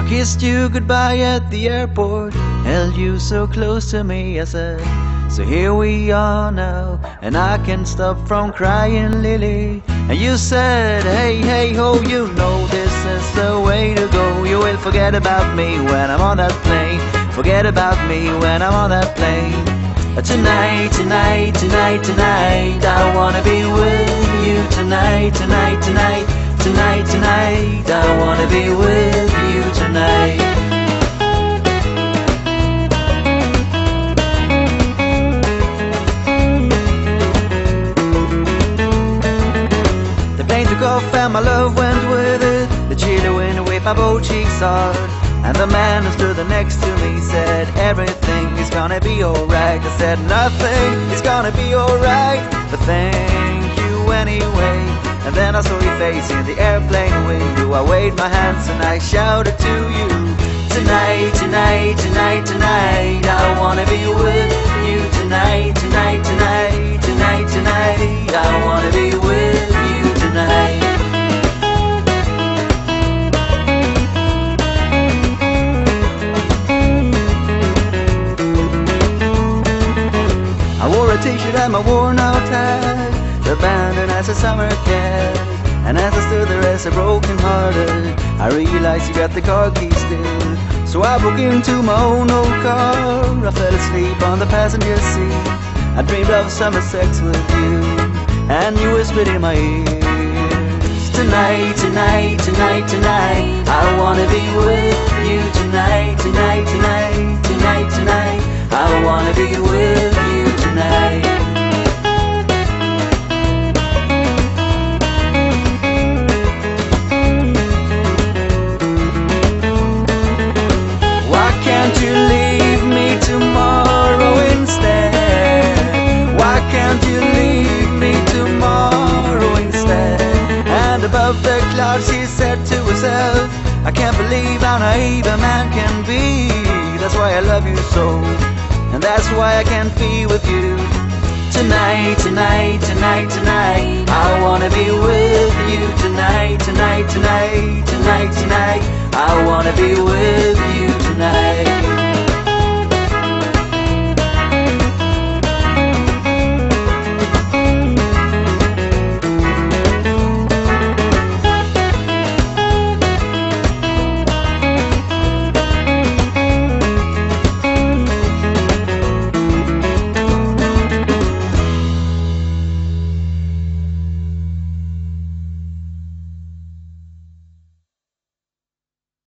I kissed you goodbye at the airport, held you so close to me. I said, so here we are now, and I can't stop from crying, Lily. And you said, hey, hey, ho, you know this is the way to go. You will forget about me when I'm on that plane. Forget about me when I'm on that plane. Tonight, tonight, tonight, tonight, I wanna be with you. Tonight, tonight, tonight, tonight, tonight, I wanna be with you tonight. The plane took off and my love went with it. The chilly wind waved my both cheeks hard, and the man who stood next to me said, everything is gonna be alright. I said, nothing is gonna be alright, but thank you anyway. And then I saw your face in the airplane window. I waved my hands and I shouted to you, tonight, tonight, tonight, tonight, I wanna be with you. Tonight, tonight, tonight, tonight, tonight, I wanna be with you tonight. I wore a t-shirt and my worn-out hat, abandoned as a summer cat. And as I stood there as a broken-hearted, I realized you got the car keys still. So I broke into my own old car. I fell asleep on the passenger seat. I dreamed of summer sex with you, and you whispered in my ears, tonight, tonight, tonight, tonight, I wanna be with you. Tonight, tonight, tonight, tonight, tonight, I wanna be with you tonight. Why can't you leave me tomorrow instead? Why can't you leave me tomorrow instead? And above the clouds she said to herself, I can't believe how naive a man can be. That's why I love you so, and that's why I can't be with you. Tonight, tonight, tonight, tonight, I wanna be with you. Tonight, tonight, tonight, tonight, tonight, I wanna be with you tonight.